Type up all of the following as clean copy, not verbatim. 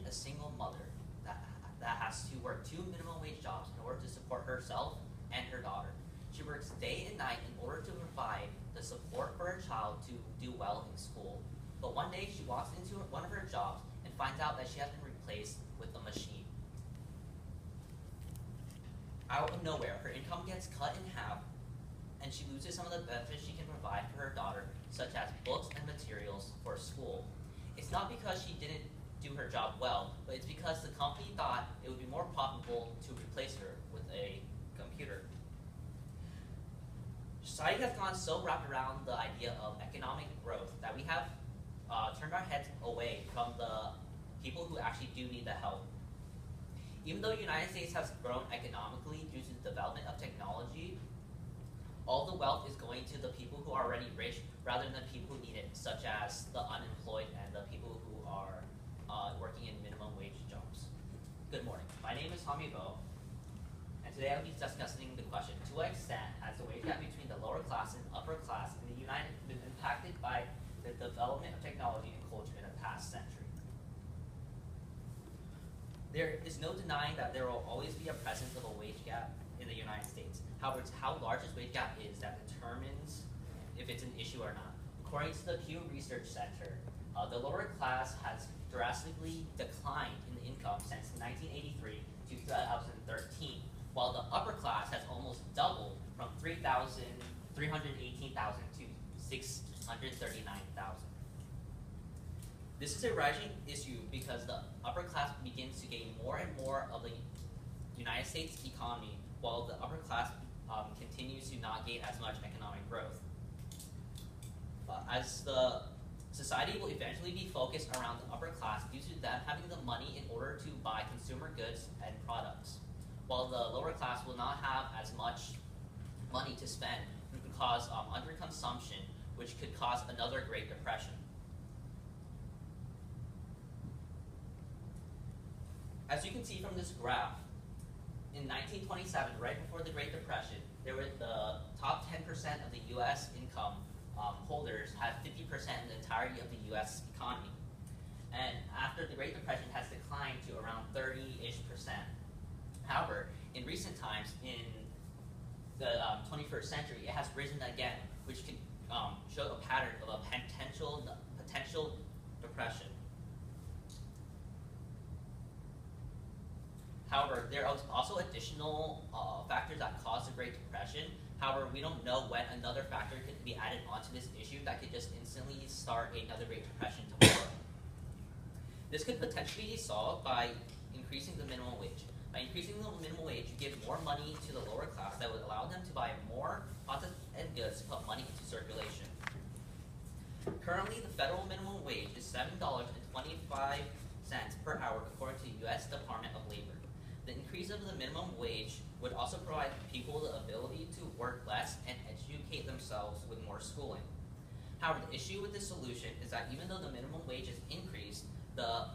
a single mother that has to work 2 minimum wage jobs in order to support herself and her daughter. She works day and night in order to provide the support for her child to do well in school. But one day she walks into one of her jobs and finds out that she has been replaced with a machine. Out of nowhere, her income gets cut in half, and she loses some of the benefits she can provide for her daughter, such as books and materials for school. It's not because she didn't do her job well, but it's because the company thought it would be more profitable to replace her with a computer. Society has gone so wrapped around the idea of economic growth that we have turned our heads away from the people who actually do need the help. Even though the United States has grown economically due to the development of technology, all the wealth is going to the people who are already rich rather than the people who need it, such as the unemployed and the people who are working in minimum wage jobs. Good morning. My name is Tommy Vo, and today I'll be discussing the question, to what extent has the wage gap between the lower class and upper class in the United States been impacted by the development of technology and culture in the past century? There is no denying that there will always be a presence of a wage gap in the United States. However, it's how large this wage gap is that determines if it's an issue or not. According to the Pew Research Center, the lower class has drastically declined in income since 1983 to 2013, while the upper class has almost doubled from 318,000 to 639,000. This is a rising issue because the upper class begins to gain more and more of the United States economy, while the upper class continues to not gain as much economic growth. As the society will eventually be focused around the upper class due to them having the money in order to buy consumer goods and products, while the lower class will not have as much money to spend, and could cause underconsumption, which could cause another Great Depression. As you can see from this graph, in 1927, right before the Great Depression, there were the top 10% of the U.S. income holders had 50% in the entirety of the U.S. economy. And after the Great Depression has declined to around 30-ish%. However, in recent times, in the 21st century, it has risen again, which could show a pattern of a potential depression. However, there are also additional factors that cause the Great Depression. However, we don't know when another factor could be added onto this issue that could just instantly start another Great Depression tomorrow. This could potentially be solved by increasing the minimum wage. By increasing the minimum wage, you give more money to the lower class that would allow them to buy more products and goods to put money into circulation. Currently, the federal minimum wage is $7.25 per hour according to the U.S. Department of Labor. The increase of the minimum wage would also provide people the ability to work less and educate themselves with more schooling. However, the issue with this solution is that even though the minimum wage is increased, the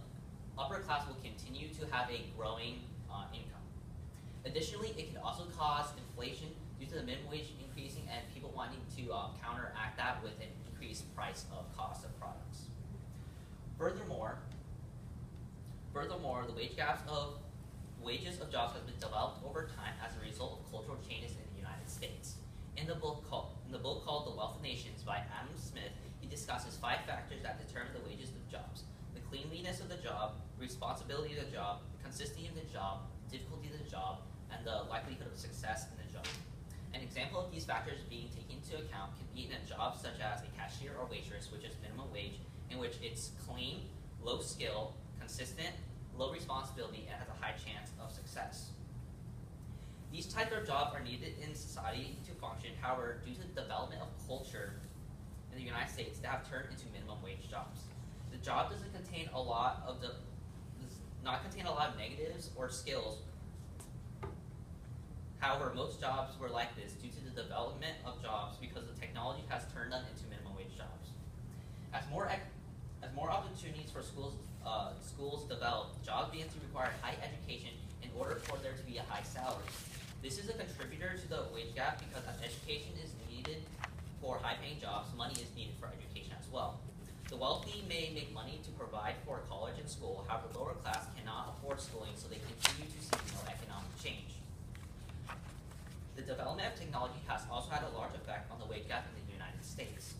upper class will continue to have a growing income. Additionally, it could also cause inflation due to the minimum wage increasing and people wanting to counteract that with an increased price of cost of products. Furthermore, the wages of jobs has been developed over time as a result of cultural changes in the United States. In the book called The Wealth of Nations by Adam Smith, he discusses 5 factors that determine the wages of jobs: the cleanliness of the job, responsibility of the job, consistency of the job, difficulty of the job, and the likelihood of success in the job. An example of these factors being taken into account can be in a job such as a cashier or waitress, which is minimum wage, in which it's clean, low skill, consistent, low responsibility, and has a high chance of success. These types of jobs are needed in society to function. However, due to the development of culture in the United States, they have turned into minimum wage jobs. The job doesn't contain a lot of negatives or skills. However, most jobs were like this due to the development of jobs because the technology has turned them into minimum wage jobs. As more opportunities for schools develop, jobs begin to require high education in order for there to be a high salary. This is a contributor to the wage gap because as education is needed for high-paying jobs, money is needed for education as well. The wealthy may make money to provide for college and school, however, the lower class afford schooling, so they continue to see no economic change. The development of technology has also had a large effect on the wage gap in the United States,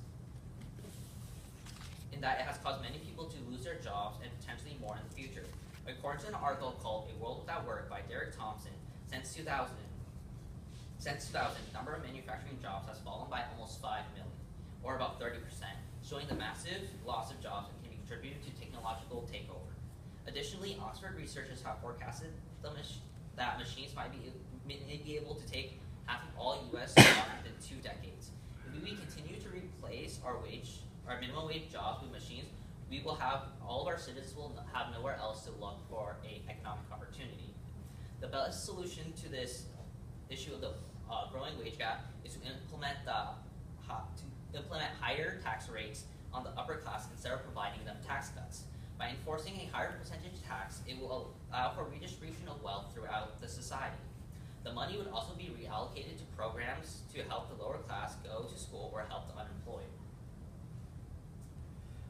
in that it has caused many people to lose their jobs and potentially more in the future. According to an article called A World Without Work by Derek Thompson, since 2000, the number of manufacturing jobs has fallen by almost 5 million, or about 30%, showing the massive loss of jobs and can be contributed to technological takeover. Additionally, Oxford researchers have forecasted that machines may be able to take half of all U.S. jobs within 2 decades. If we continue to replace our minimum wage jobs with machines, we will have all of our citizens will have nowhere else to look for an economic opportunity. The best solution to this issue of the growing wage gap is to implement higher tax rates on the upper class instead of providing them tax cuts. By enforcing a higher percentage tax, it will allow for redistribution of wealth throughout the society. The money would also be reallocated to programs to help the lower class go to school or help the unemployed.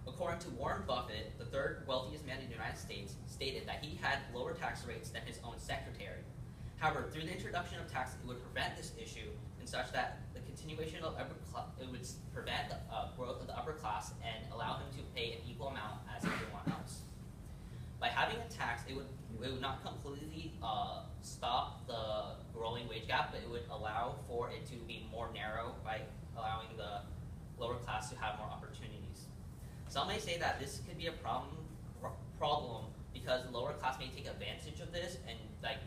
According to Warren Buffett, the third wealthiest man in the United States, stated that he had lower tax rates than his own secretary. However, through the introduction of taxes, it would prevent this issue in such that the continuation of it would prevent the growth of the upper class and allow him to pay an equal amount as everyone else. By having a tax, it would not completely stop the growing wage gap, but it would allow for it to be more narrow by allowing the lower class to have more opportunities. Some may say that this could be a problem because the lower class may take advantage of this and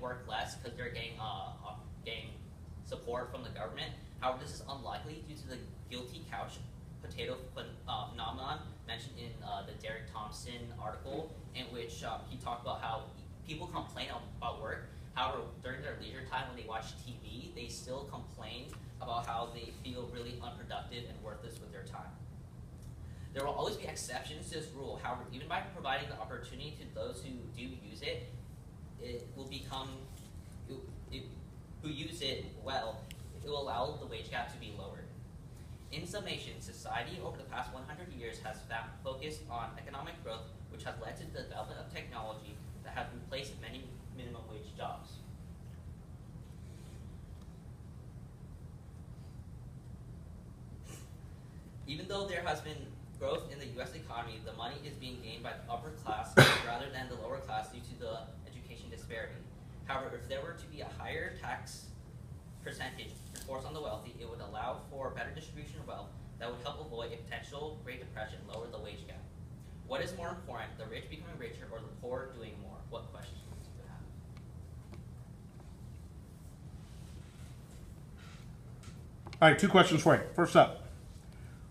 work less because they're getting support from the government. However, this is unlikely due to the guilty couch potato phenomenon mentioned in the Derek Thompson article, in which he talked about how people complain about work. However, during their leisure time when they watch TV, they still complain about how they feel really unproductive and worthless with their time. There will always be exceptions to this rule. However, even by providing the opportunity to those who do use it, who use it well, it will allow the wage gap to be lowered. In summation, society over the past 100 years has focused on economic growth, which has led to the development of technology that have replaced many minimum wage jobs. Even though there has been growth in the U.S. economy, the money is being gained by the upper class rather than the lower class due to the education disparity. However, if there were to be a higher tax percentage enforced on the wealthy, it would allow for better distribution of wealth that would help avoid a potential Great Depression, lower the wage gap. What is more important, the rich becoming richer or the poor doing more? What questions do you have? All right, 2 questions for you. First up,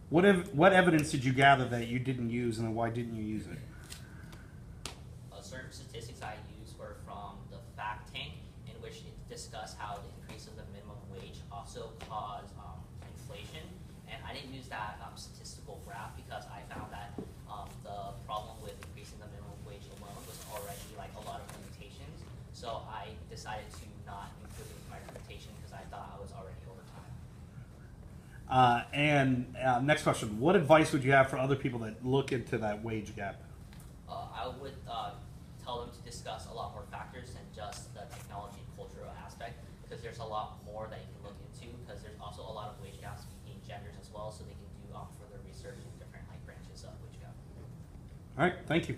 what evidence did you gather that you didn't use, and why didn't you use it? Certain statistics I used were from the Fact Tank, in which it discussed how the increase of the minimum wage also caused inflation. And I didn't use that statistical graph because I found that the problem with increasing the minimum wage alone was already a lot of limitations. So I decided to not include it in my presentation because I thought I was already over time. Next question, what advice would you have for other people that look into that wage gap? I would tell them to discuss a lot more factors than just the technology and cultural aspect, because there's a lot more that you can look into, because there's also a lot of wage gaps between genders as well, so they can do further research in different branches of wage gap. All right, thank you.